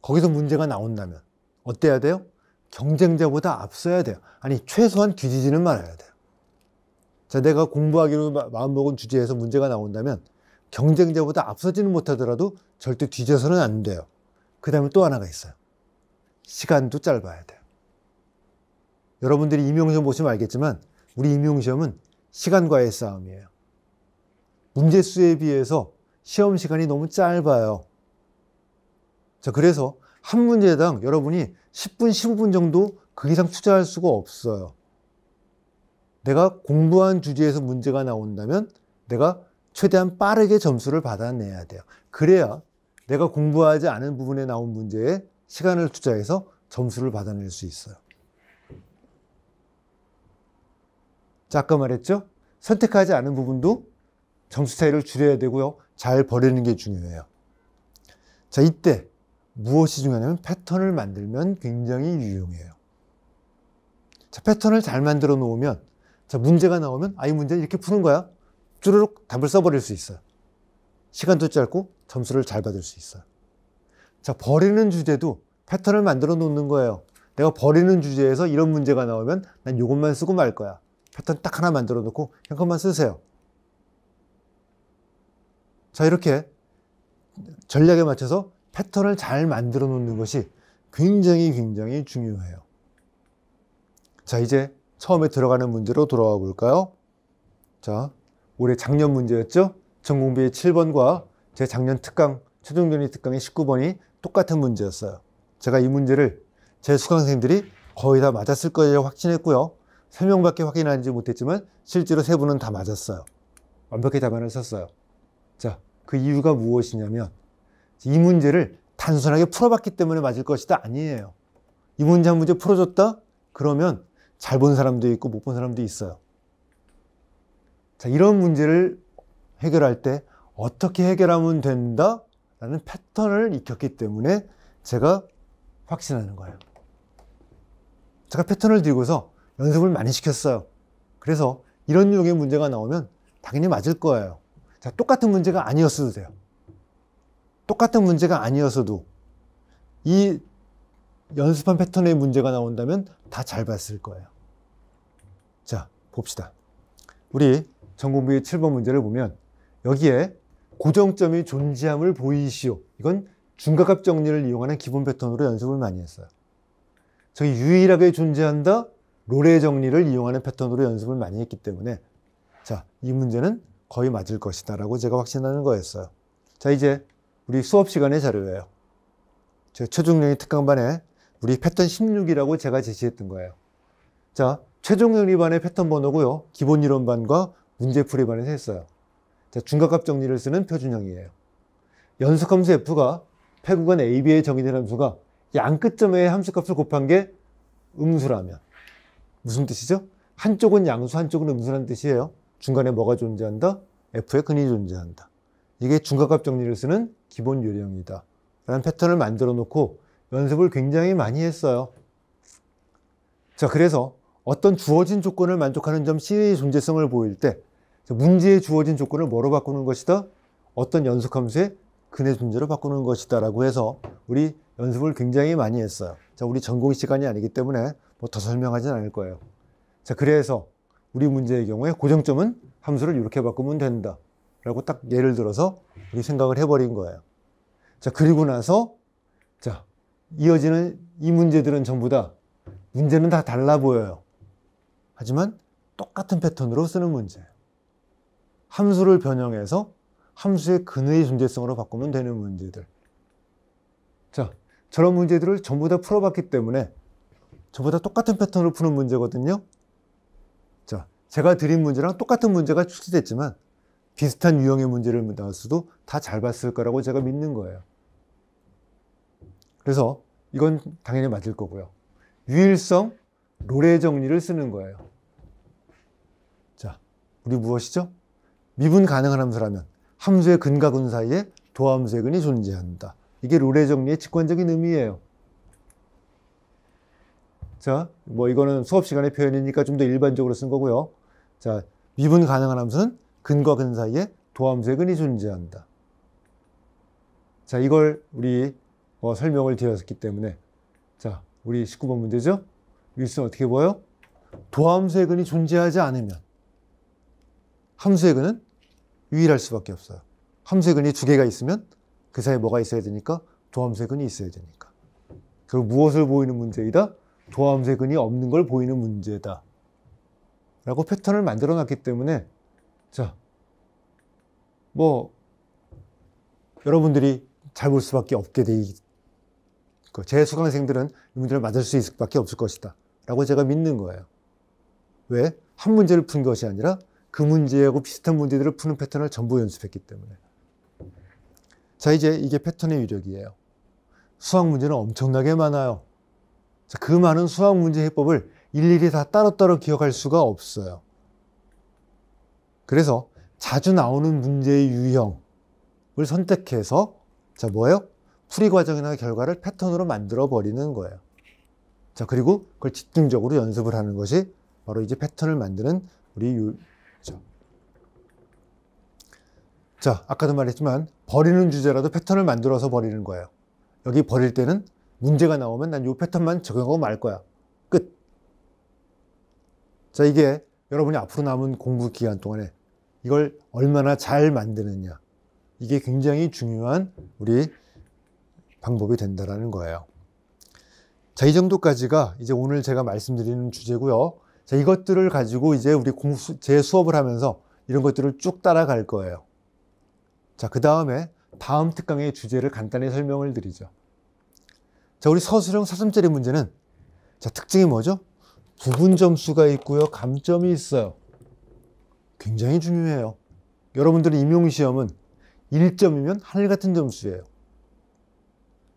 거기서 문제가 나온다면 어때야 돼요? 경쟁자보다 앞서야 돼요. 아니, 최소한 뒤지지는 말아야 돼요. 자, 내가 공부하기로 마음먹은 주제에서 문제가 나온다면 경쟁자보다 앞서지는 못하더라도 절대 뒤져서는 안 돼요. 그 다음에 또 하나가 있어요. 시간도 짧아야 돼요. 여러분들이 임용시험 보시면 알겠지만 우리 임용시험은 시간과의 싸움이에요. 문제수에 비해서 시험 시간이 너무 짧아요. 자, 그래서 한 문제당 여러분이 10분, 15분 정도 그 이상 투자할 수가 없어요. 내가 공부한 주제에서 문제가 나온다면 내가 최대한 빠르게 점수를 받아내야 돼요. 그래야 내가 공부하지 않은 부분에 나온 문제에 시간을 투자해서 점수를 받아낼 수 있어요. 자, 아까 말했죠? 선택하지 않은 부분도 점수 차이를 줄여야 되고요. 잘 버리는 게 중요해요. 자, 이때 무엇이 중요하냐면 패턴을 만들면 굉장히 유용해요. 자, 패턴을 잘 만들어 놓으면 문제가 나오면 이 문제는 이렇게 푸는 거야. 쭈르륵 답을 써버릴 수 있어요. 시간도 짧고 점수를 잘 받을 수 있어요. 자, 버리는 주제도 패턴을 만들어 놓는 거예요. 내가 버리는 주제에서 이런 문제가 나오면 난 이것만 쓰고 말 거야. 패턴 딱 하나 만들어 놓고 그것만 쓰세요. 자, 이렇게 전략에 맞춰서 패턴을 잘 만들어 놓는 것이 굉장히 중요해요. 자, 이제 처음에 들어가는 문제로 돌아와 볼까요? 자, 올해 작년 문제였죠? 전공비의 7번과 제 작년 특강, 최종전이 특강의 19번이 똑같은 문제였어요. 제가 이 문제를 제 수강생들이 거의 다 맞았을 거라고 확신했고요. 3명밖에 확인하지 못했지만 실제로 3분은 다 맞았어요. 완벽히 답안을 썼어요. 자, 그 이유가 무엇이냐면 이 문제를 단순하게 풀어봤기 때문에 맞을 것이다 아니에요. 이 문제 한 문제 풀어줬다? 그러면 잘 본 사람도 있고 못 본 사람도 있어요. 자, 이런 문제를 해결할 때 어떻게 해결하면 된다? 라는 패턴을 익혔기 때문에 제가 확신하는 거예요. 제가 패턴을 들고서 연습을 많이 시켰어요. 그래서 이런 유형의 문제가 나오면 당연히 맞을 거예요. 자, 똑같은 문제가 아니었어도 돼요. 똑같은 문제가 아니었어도 이 연습한 패턴의 문제가 나온다면 다 잘 봤을 거예요. 자, 봅시다. 우리 전공부의 7번 문제를 보면 여기에 고정점이 존재함을 보이시오. 이건 중각합 정리를 이용하는 기본 패턴으로 연습을 많이 했어요. 저기 유일하게 존재한다, 롤의 정리를 이용하는 패턴으로 연습을 많이 했기 때문에 자, 이 문제는 거의 맞을 것이다 라고 제가 확신하는 거였어요. 자, 이제 우리 수업 시간의 자료예요. 제 최종영리 특강반에 우리 패턴 16이라고 제가 제시했던 거예요. 자, 최종영리반의 패턴 번호고요. 기본이론반과 문제풀이반에서 했어요. 자, 중각합 정리를 쓰는 표준형이에요. 연속함수 f가 패구간 AB에 정의된 함수가 양 끝점의 함수값을 곱한 게 음수라면 무슨 뜻이죠? 한쪽은 양수, 한쪽은 음수라는 뜻이에요. 중간에 뭐가 존재한다? f의 근이 존재한다. 이게 중각합 정리를 쓰는 기본 요령이다 라는 패턴을 만들어 놓고 연습을 굉장히 많이 했어요. 자, 그래서 어떤 주어진 조건을 만족하는 점 C의 존재성을 보일 때 문제에 주어진 조건을 뭐로 바꾸는 것이다? 어떤 연속함수의 근의 존재로 바꾸는 것이다 라고 해서 우리 연습을 굉장히 많이 했어요. 자, 우리 전공 시간이 아니기 때문에 뭐 더 설명하진 않을 거예요. 자, 그래서 우리 문제의 경우에 고정점은 함수를 이렇게 바꾸면 된다 라고 딱 예를 들어서 우리 생각을 해버린 거예요. 자, 그리고 나서 자, 이어지는 이 문제들은 전부 다 문제는 다 달라 보여요. 하지만 똑같은 패턴으로 쓰는 문제예요. 함수를 변형해서 함수의 근의 존재성으로 바꾸면 되는 문제들. 자, 저런 문제들을 전부 다 풀어봤기 때문에 전부 다 똑같은 패턴으로 푸는 문제거든요. 자, 제가 드린 문제랑 똑같은 문제가 출제됐지만 비슷한 유형의 문제를 나왔어도 다 잘 봤을 거라고 제가 믿는 거예요. 그래서 이건 당연히 맞을 거고요. 유일성, 롤의 정리를 쓰는 거예요. 자, 우리 무엇이죠? 미분 가능한 함수라면 함수의 근과 근 사이에 도함수의 근이 존재한다. 이게 롤의 정리의 직관적인 의미예요. 자, 뭐 이거는 수업 시간의 표현이니까 좀 더 일반적으로 쓴 거고요. 자, 미분 가능한 함수는 근과 근 사이에 도함수의 근이 존재한다. 자, 이걸 우리 설명을 드렸기 때문에 자, 우리 19번 문제죠? 유일성 어떻게 보여? 도함수의 근이 존재하지 않으면 함수의 근은 유일할 수밖에 없어요. 함수의 근이 두 개가 있으면 그 사이에 뭐가 있어야 되니까? 도함수의 근이 있어야 되니까. 그리고 무엇을 보이는 문제이다? 도함수의 근이 없는 걸 보이는 문제다 라고 패턴을 만들어 놨기 때문에 자, 뭐 여러분들이 잘 볼 수밖에 없게 돼 있고 제 수강생들은 이 문제를 맞을 수 있을 수밖에 없을 것이다 라고 제가 믿는 거예요. 왜? 한 문제를 푼 것이 아니라 그 문제하고 비슷한 문제들을 푸는 패턴을 전부 연습했기 때문에. 자, 이제 이게 패턴의 위력이에요. 수학 문제는 엄청나게 많아요. 자, 그 많은 수학 문제 해법을 일일이 다 따로따로 기억할 수가 없어요. 그래서 자주 나오는 문제의 유형을 선택해서 자, 뭐예요? 풀이 과정이나 결과를 패턴으로 만들어 버리는 거예요. 자, 그리고 그걸 집중적으로 연습을 하는 것이 바로 이제 패턴을 만드는 우리 자, 아까도 말했지만 버리는 주제라도 패턴을 만들어서 버리는 거예요. 여기 버릴 때는 문제가 나오면 난 이 패턴만 적용하고 말 거야. 끝. 자, 이게 여러분이 앞으로 남은 공부 기간 동안에 이걸 얼마나 잘 만드느냐. 이게 굉장히 중요한 우리 방법이 된다라는 거예요. 자, 이 정도까지가 이제 오늘 제가 말씀드리는 주제고요. 자, 이것들을 가지고 이제 우리 제 수업을 하면서 이런 것들을 쭉 따라갈 거예요. 자, 그 다음에 다음 특강의 주제를 간단히 설명을 드리죠. 자, 우리 서술형 사슴짜리 문제는 자, 특징이 뭐죠? 부분 점수가 있고요. 감점이 있어요. 굉장히 중요해요. 여러분들의 임용시험은 1점이면 하늘 같은 점수예요.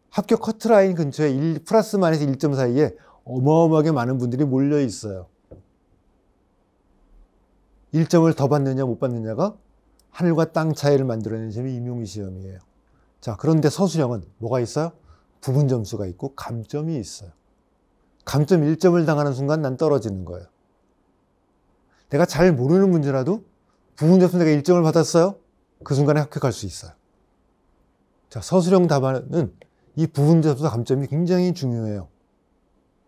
합격 커트라인 근처에 1 플러스 마이너스 1점 사이에 어마어마하게 많은 분들이 몰려 있어요. 1점을 더 받느냐 못 받느냐가 하늘과 땅 차이를 만들어내는 시험이 임용시험이에요. 자, 그런데 서술형은 뭐가 있어요? 부분 점수가 있고 감점이 있어요. 감점 1점을 당하는 순간 난 떨어지는 거예요. 내가 잘 모르는 문제라도 부분 점수 내가 1점을 받았어요? 그 순간에 합격할 수 있어요. 자, 서술형 답안은 이 부분 점수 감점이 굉장히 중요해요.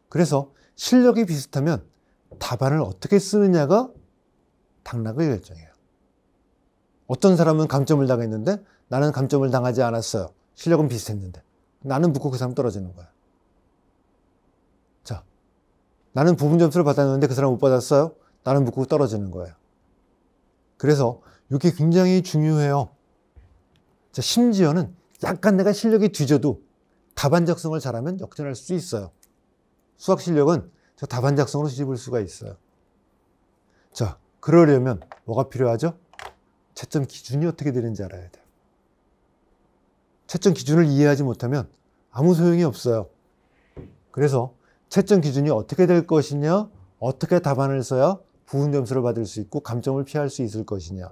그래서 실력이 비슷하면 답안을 어떻게 쓰느냐가 당락을 결정해요. 어떤 사람은 감점을 당했는데 나는 감점을 당하지 않았어요. 실력은 비슷했는데. 나는 붙고 그 사람 떨어지는 거야. 자, 나는 부분 점수를 받았는데 그 사람 못 받았어요. 나는 붙고 떨어지는 거예요. 그래서 이게 굉장히 중요해요. 자, 심지어는 약간 내가 실력이 뒤져도 답안 작성을 잘하면 역전할 수 있어요. 수학 실력은 저 답안 작성으로 뒤집을 수가 있어요. 자, 그러려면 뭐가 필요하죠? 채점 기준이 어떻게 되는지 알아야 돼요. 채점 기준을 이해하지 못하면 아무 소용이 없어요. 그래서 채점 기준이 어떻게 될 것이냐, 어떻게 답안을 써야 부분 점수를 받을 수 있고 감점을 피할 수 있을 것이냐.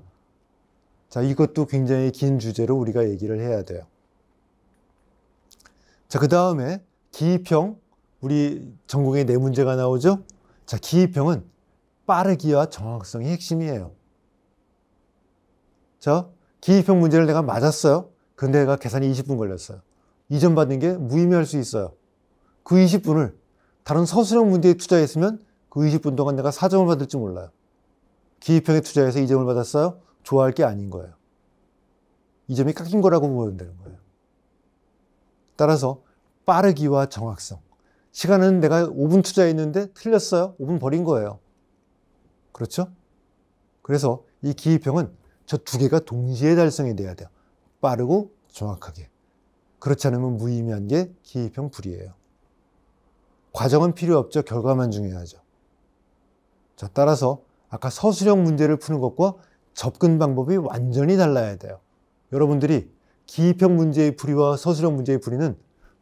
자, 이것도 굉장히 긴 주제로 우리가 얘기를 해야 돼요. 자, 그 다음에 기입형, 우리 전공에 4문제가 나오죠? 자, 기입형은 빠르기와 정확성이 핵심이에요. 자, 기입형 문제를 내가 맞았어요. 그런데 내가 계산이 20분 걸렸어요. 2점 받는 게 무의미할 수 있어요. 그 20분을 다른 서술형 문제에 투자했으면 그 20분 동안 내가 4점을 받을지 몰라요. 기입형에 투자해서 2점을 받았어요? 좋아할 게 아닌 거예요. 2점이 깎인 거라고 보면 되는 거예요. 따라서 빠르기와 정확성. 시간은 내가 5분 투자했는데 틀렸어요? 5분 버린 거예요. 그렇죠? 그래서 이 기입형은 저 두 개가 동시에 달성이 돼야 돼요. 빠르고 정확하게. 그렇지 않으면 무의미한 게 기입형 불이에요. 과정은 필요 없죠. 결과만 중요하죠. 자, 따라서 아까 서술형 문제를 푸는 것과 접근 방법이 완전히 달라야 돼요. 여러분들이 기입형 문제의 풀이와 서술형 문제의 풀이는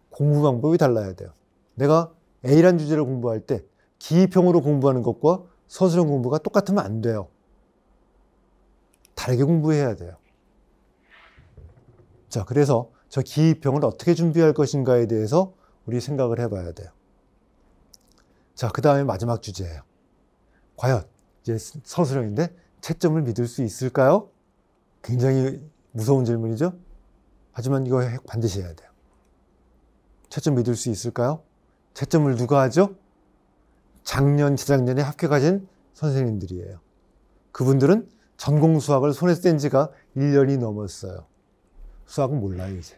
공부 방법이 달라야 돼요. 내가 A란 주제를 공부할 때 기입형으로 공부하는 것과 서술형 공부가 똑같으면 안 돼요. 다르게 공부해야 돼요. 자, 그래서 저 기입형을 어떻게 준비할 것인가에 대해서 우리 생각을 해봐야 돼요. 자, 그 다음에 마지막 주제예요. 과연 이제 서술형인데 채점을 믿을 수 있을까요? 굉장히 무서운 질문이죠. 하지만 이거 반드시 해야 돼요. 채점 믿을 수 있을까요? 채점을 누가 하죠? 작년, 재작년에 합격하신 선생님들이에요. 그분들은 전공 수학을 손에 뗀 지가 1년이 넘었어요. 수학은 몰라요, 이제.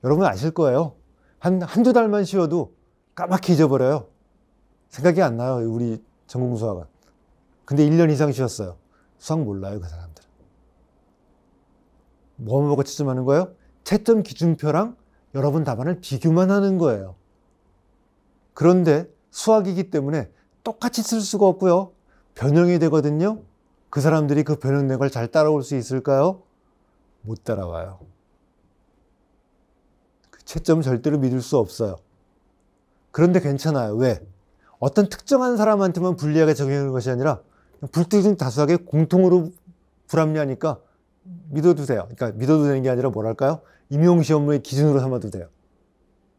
여러분 아실 거예요. 한두 달만 쉬어도 까맣게 잊어버려요. 생각이 안 나요, 우리 전공 수학은. 근데 1년 이상 쉬었어요. 수학 몰라요, 그 사람들은. 뭐만 보고 채점하는 거예요? 채점 기준표랑 여러분 답안을 비교만 하는 거예요. 그런데 수학이기 때문에 똑같이 쓸 수가 없고요. 변형이 되거든요. 그 사람들이 그 변형된 걸 잘 따라올 수 있을까요? 못 따라와요. 그 채점 절대로 믿을 수 없어요. 그런데 괜찮아요. 왜? 어떤 특정한 사람한테만 불리하게 적용하는 것이 아니라 불특정 다수하게 공통으로 불합리하니까 믿어도 돼요. 그러니까 믿어도 되는 게 아니라 뭐랄까요? 임용시험의 기준으로 삼아도 돼요.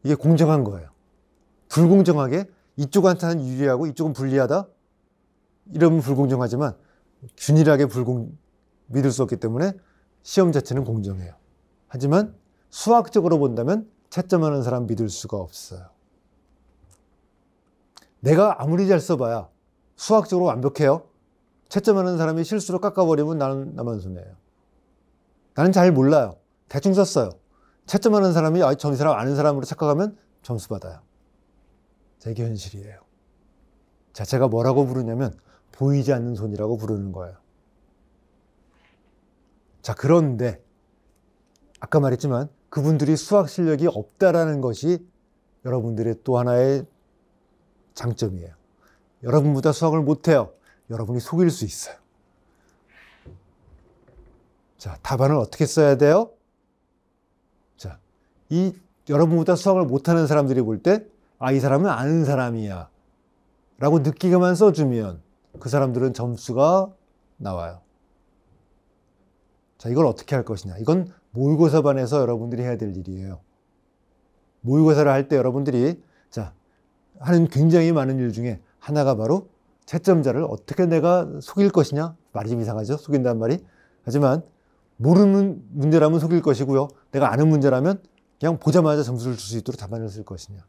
이게 공정한 거예요. 불공정하게 이쪽한테는 유리하고 이쪽은 불리하다? 이러면 불공정하지만 균일하게 믿을 수 없기 때문에 시험 자체는 공정해요. 하지만 수학적으로 본다면 채점하는 사람 믿을 수가 없어요. 내가 아무리 잘 써봐야 수학적으로 완벽해요. 채점하는 사람이 실수로 깎아버리면 나만 손해예요. 나는 잘 몰라요. 대충 썼어요. 채점하는 사람이 저 사람 아는 사람으로 착각하면 점수 받아요. 이게 현실이에요. 자, 제가 뭐라고 부르냐면 보이지 않는 손이라고 부르는 거예요. 자, 그런데 아까 말했지만 그분들이 수학 실력이 없다라는 것이 여러분들의 또 하나의 장점이에요. 여러분보다 수학을 못해요. 여러분이 속일 수 있어요. 자, 답안을 어떻게 써야 돼요? 자, 이 여러분보다 수학을 못하는 사람들이 볼 때 이 사람은 아는 사람이야 라고 느끼게만 써주면 그 사람들은 점수가 나와요. 자, 이걸 어떻게 할 것이냐. 이건 모의고사반에서 여러분들이 해야 될 일이에요. 모의고사를 할 때 여러분들이 자, 하는 굉장히 많은 일 중에 하나가 바로 채점자를 어떻게 내가 속일 것이냐. 말이 좀 이상하죠? 속인다는 말이. 하지만 모르는 문제라면 속일 것이고요. 내가 아는 문제라면 그냥 보자마자 점수를 줄 수 있도록 답안을 쓸 것이냐.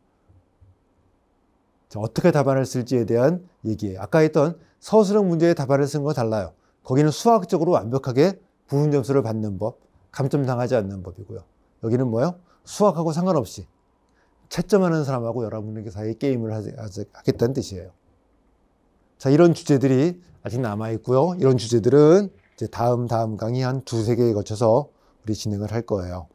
자, 어떻게 답안을 쓸지에 대한 얘기예요. 아까 했던 서술형 문제의 답안을 쓴 건 달라요. 거기는 수학적으로 완벽하게 부분 점수를 받는 법, 감점 당하지 않는 법이고요. 여기는 뭐요? 수학하고 상관없이 채점하는 사람하고 여러분에게 사이에 게임을 하겠다는 뜻이에요. 자, 이런 주제들이 아직 남아있고요. 이런 주제들은 이제 다음 강의 한 두세 개에 거쳐서 우리 진행을 할 거예요.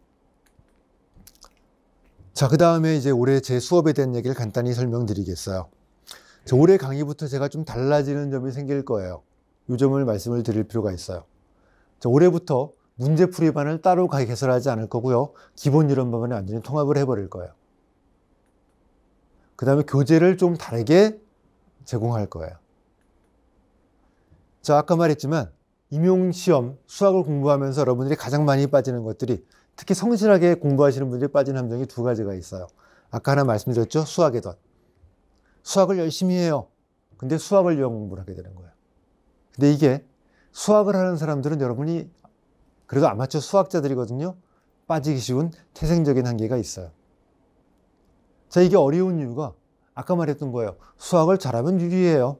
자, 그 다음에 이제 올해 제 수업에 대한 얘기를 간단히 설명드리겠어요. 자, 올해 강의부터 제가 좀 달라지는 점이 생길 거예요. 이 점을 말씀을 드릴 필요가 있어요. 자, 올해부터 문제풀이반을 따로 개설하지 않을 거고요. 기본 이론반에 완전히 통합을 해버릴 거예요. 그 다음에 교재를 좀 다르게 제공할 거예요. 자, 아까 말했지만 임용시험, 수학을 공부하면서 여러분들이 가장 많이 빠지는 것들이 특히 성실하게 공부하시는 분들이 빠지는 함정이 두 가지가 있어요. 아까 하나 말씀드렸죠? 수학의 덫. 수학을 열심히 해요. 근데 수학을 위한 공부를 하게 되는 거예요. 근데 이게 수학을 하는 사람들은 여러분이 그래도 아마추어 수학자들이거든요. 빠지기 쉬운 태생적인 한계가 있어요. 자, 이게 어려운 이유가 아까 말했던 거예요. 수학을 잘하면 유리해요.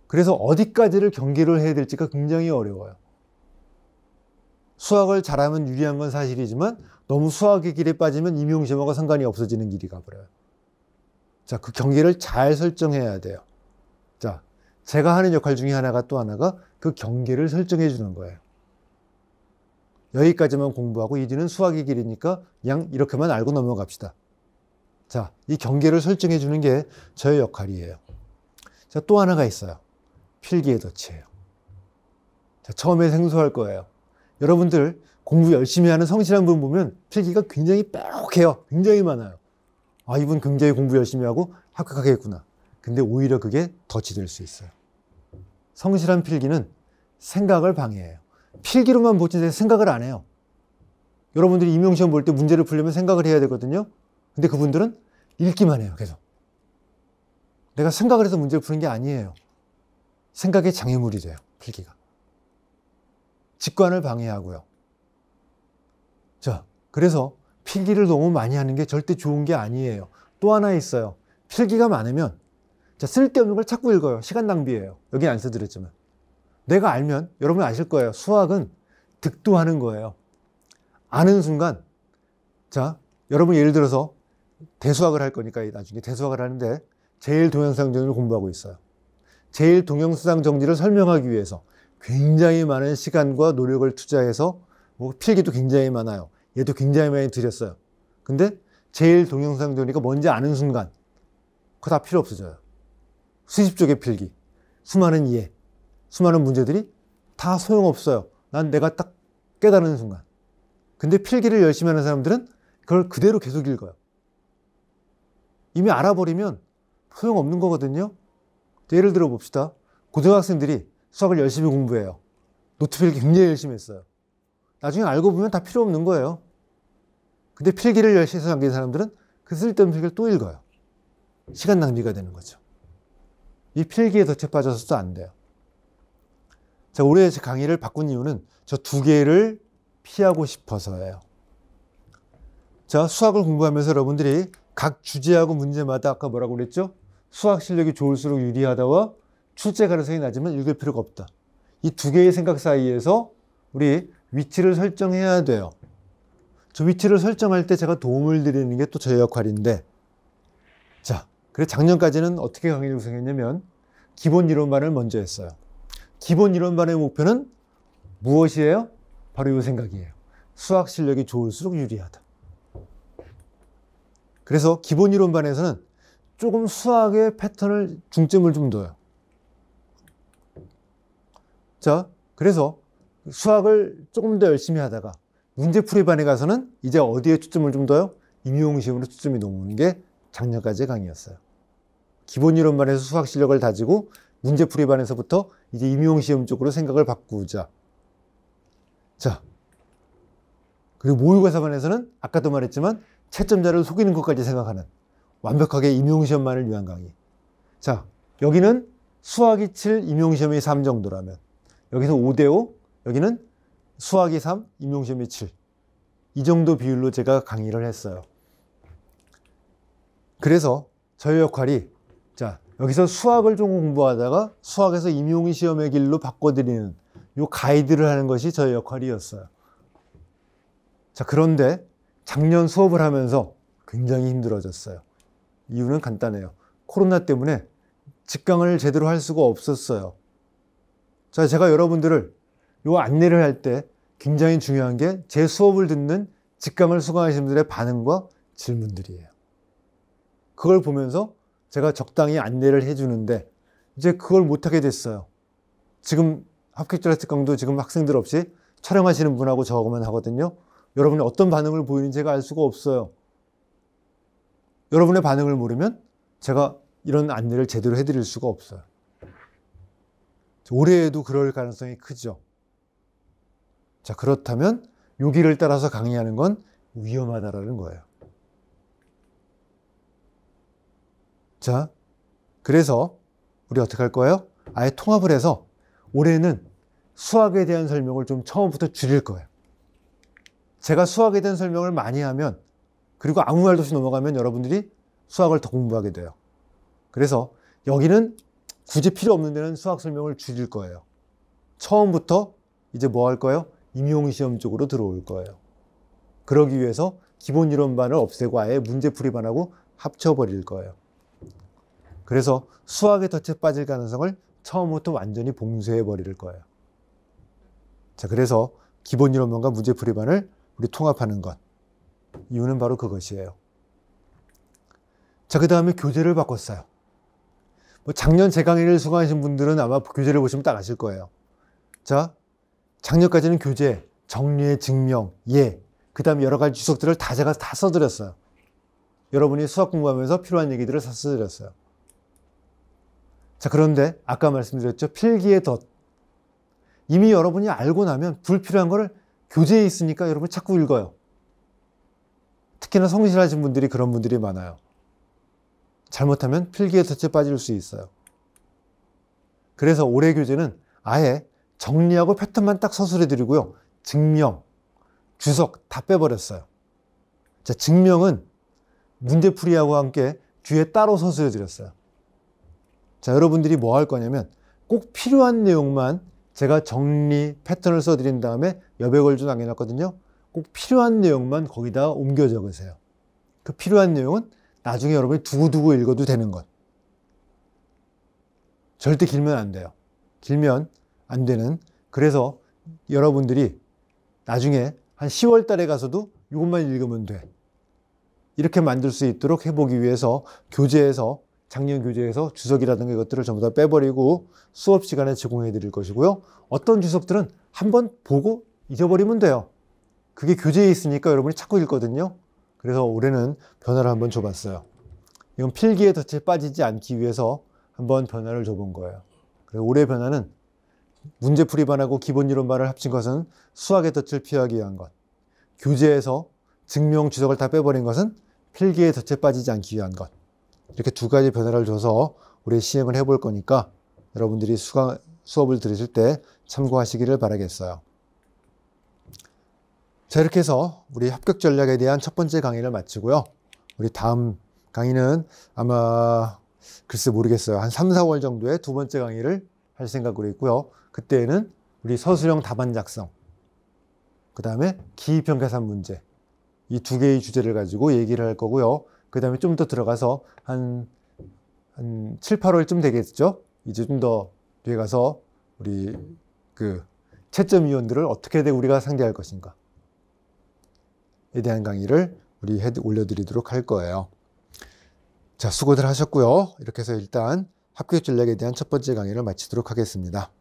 그래서 어디까지를 경계를 해야 될지가 굉장히 어려워요. 수학을 잘하면 유리한 건 사실이지만 너무 수학의 길에 빠지면 임용시험하고 상관이 없어지는 길이 가버려요. 자, 그 경계를 잘 설정해야 돼요. 자, 제가 하는 역할 중에 하나가 또 하나가 그 경계를 설정해 주는 거예요. 여기까지만 공부하고 이제는 수학의 길이니까 그냥 이렇게만 알고 넘어갑시다. 자, 이 경계를 설정해 주는 게 저의 역할이에요. 자, 또 하나가 있어요. 필기의 덫이에요. 자, 처음에 생소할 거예요. 여러분들 공부 열심히 하는 성실한 분 보면 필기가 굉장히 빼곡해요. 굉장히 많아요. 아, 이분 굉장히 공부 열심히 하고 합격하겠구나. 근데 오히려 그게 덫이 될 수 있어요. 성실한 필기는 생각을 방해해요. 필기로만 보지 생각을 안 해요. 여러분들이 임용시험 볼 때 문제를 풀려면 생각을 해야 되거든요. 근데 그분들은 읽기만 해요. 계속. 내가 생각을 해서 문제를 푸는 게 아니에요. 생각의 장애물이 돼요. 필기가. 직관을 방해하고요. 자, 그래서 필기를 너무 많이 하는 게 절대 좋은 게 아니에요. 또 하나 있어요. 필기가 많으면 자, 쓸데없는 걸 자꾸 읽어요. 시간 낭비예요. 여기 안 써드렸지만. 내가 알면 여러분 아실 거예요. 수학은 득도하는 거예요. 아는 순간 자, 여러분 예를 들어서 대수학을 할 거니까 나중에 대수학을 하는데 제1동영상 정리를 공부하고 있어요. 제1동영상 정리를 설명하기 위해서 굉장히 많은 시간과 노력을 투자해서 뭐 필기도 굉장히 많아요. 얘도 굉장히 많이 들였어요. 근데 제1동영상 정리가 뭔지 아는 순간 그거 다 필요 없어져요. 수십 쪽의 필기, 수많은 이해, 수많은 문제들이 다 소용없어요. 난 내가 딱 깨달은 순간. 근데 필기를 열심히 하는 사람들은 그걸 그대로 계속 읽어요. 이미 알아버리면 소용없는 거거든요. 예를 들어 봅시다. 고등학생들이 수학을 열심히 공부해요. 노트 필기 굉장히 열심히 했어요. 나중에 알고 보면 다 필요 없는 거예요. 근데 필기를 열심히 해서 남긴 사람들은 그 쓸데없는 필기를 또 읽어요. 시간 낭비가 되는 거죠. 이 필기에 덫에 빠져서도 안 돼요. 자, 올해 강의를 바꾼 이유는 저 두 개를 피하고 싶어서예요. 자, 수학을 공부하면서 여러분들이 각 주제하고 문제마다 아까 뭐라고 그랬죠? 수학 실력이 좋을수록 유리하다와 출제 가능성이 낮으면 읽을 필요가 없다. 이 두 개의 생각 사이에서 우리 위치를 설정해야 돼요. 저 위치를 설정할 때 제가 도움을 드리는 게 또 저의 역할인데, 자, 그래서 작년까지는 어떻게 강의를 구성했냐면 기본 이론반을 먼저 했어요. 기본 이론반의 목표는 무엇이에요? 바로 이 생각이에요. 수학 실력이 좋을수록 유리하다. 그래서 기본 이론반에서는 조금 수학의 패턴을 중점을 좀 둬요. 자, 그래서 수학을 조금 더 열심히 하다가 문제풀이반에 가서는 이제 어디에 초점을 좀 둬요? 임용시험으로 초점이 넘어오는 게 작년까지의 강의였어요. 기본 이론반에서 수학 실력을 다지고 문제풀이반에서부터 이제 임용시험 쪽으로 생각을 바꾸자. 자, 그리고 모의고사반에서는 아까도 말했지만 채점자를 속이는 것까지 생각하는 완벽하게 임용시험만을 위한 강의. 자, 여기는 수학이 7, 임용시험이 3 정도라면 여기서 5대5, 여기는 수학이 3, 임용시험이 7. 이 정도 비율로 제가 강의를 했어요. 그래서 저희 역할이 자, 여기서 수학을 좀 공부하다가 수학에서 임용시험의 길로 바꿔드리는 요 가이드를 하는 것이 저희 역할이었어요. 자, 그런데 작년 수업을 하면서 굉장히 힘들어졌어요. 이유는 간단해요. 코로나 때문에 직강을 제대로 할 수가 없었어요. 자, 제가 여러분들을 요 안내를 할 때 굉장히 중요한 게 제 수업을 듣는 직강을 수강하시는 분들의 반응과 질문들이에요. 그걸 보면서 제가 적당히 안내를 해주는데 이제 그걸 못하게 됐어요. 지금 합격자 특강도 지금 학생들 없이 촬영하시는 분하고 저하고만 하거든요. 여러분이 어떤 반응을 보이는지 제가 알 수가 없어요. 여러분의 반응을 모르면 제가 이런 안내를 제대로 해드릴 수가 없어요. 올해에도 그럴 가능성이 크죠. 자, 그렇다면 요 길을 따라서 강의하는 건 위험하다라는 거예요. 자, 그래서 우리 어떻게 할 거예요? 아예 통합을 해서 올해는 수학에 대한 설명을 좀 처음부터 줄일 거예요. 제가 수학에 대한 설명을 많이 하면 그리고 아무 말도 없이 넘어가면 여러분들이 수학을 더 공부하게 돼요. 그래서 여기는 굳이 필요 없는 데는 수학 설명을 줄일 거예요. 처음부터 이제 뭐 할 거예요? 임용시험 쪽으로 들어올 거예요. 그러기 위해서 기본 이론반을 없애고 아예 문제풀이반하고 합쳐버릴 거예요. 그래서 수학에 덫에 빠질 가능성을 처음부터 완전히 봉쇄해버릴 거예요. 자, 그래서 기본 이론반과 문제풀이반을 우리 통합하는 것. 이유는 바로 그것이에요. 자, 그 다음에 교재를 바꿨어요. 뭐 작년 제 강의를 수강하신 분들은 아마 교재를 보시면 딱 아실 거예요. 자, 작년까지는 교재, 정리의 증명, 예, 그 다음에 여러 가지 주석들을 제가 다 써드렸어요. 여러분이 수학 공부하면서 필요한 얘기들을 다 써드렸어요. 자, 그런데 아까 말씀드렸죠. 필기의 덫. 이미 여러분이 알고 나면 불필요한 거를 교재에 있으니까 여러분이 자꾸 읽어요. 특히나 성실하신 분들이 그런 분들이 많아요. 잘못하면 필기의 덫에 빠질 수 있어요. 그래서 올해 교재는 아예 정리하고 패턴만 딱 서술해 드리고요. 증명, 주석 다 빼버렸어요. 자, 증명은 문제풀이하고 함께 뒤에 따로 서술해 드렸어요. 자, 여러분들이 뭐 할 거냐면 꼭 필요한 내용만 제가 정리 패턴을 써드린 다음에 여백을 좀 남겨놨거든요. 꼭 필요한 내용만 거기다 옮겨 적으세요. 그 필요한 내용은 나중에 여러분이 두고두고 읽어도 되는 것. 절대 길면 안 돼요. 길면 안 되는. 그래서 여러분들이 나중에 한 10월 달에 가서도 이것만 읽으면 돼. 이렇게 만들 수 있도록 해보기 위해서 교재에서 작년 교재에서 주석이라든가 이것들을 전부 다 빼버리고 수업 시간에 제공해 드릴 것이고요. 어떤 주석들은 한번 보고 잊어버리면 돼요. 그게 교재에 있으니까 여러분이 자꾸 읽거든요. 그래서 올해는 변화를 한번 줘봤어요. 이건 필기의 덫에 빠지지 않기 위해서 한번 변화를 줘본 거예요. 그래서 올해 변화는 문제풀이반하고 기본이론반을 합친 것은 수학의 덫을 피하기 위한 것. 교재에서 증명 주석을 다 빼버린 것은 필기의 덫에 빠지지 않기 위한 것. 이렇게 두 가지 변화를 줘서 우리 시행을 해볼 거니까 여러분들이 수업을 들으실 때 참고하시기를 바라겠어요. 자, 이렇게 해서 우리 합격 전략에 대한 첫 번째 강의를 마치고요. 우리 다음 강의는 아마 글쎄 모르겠어요. 한 3, 4월 정도에 두 번째 강의를 할 생각으로 있고요. 그때는 우리 서술형 답안 작성, 그 다음에 기입형 계산 문제, 이 두 개의 주제를 가지고 얘기를 할 거고요. 그 다음에 좀 더 들어가서 한 7, 8월쯤 되겠죠? 이제 좀 더 뒤에 가서 우리 그 채점위원들을 어떻게 우리가 상대할 것인가에 대한 강의를 우리 올려드리도록 할 거예요. 자, 수고들 하셨고요. 이렇게 해서 일단 합격 전략에 대한 첫 번째 강의를 마치도록 하겠습니다.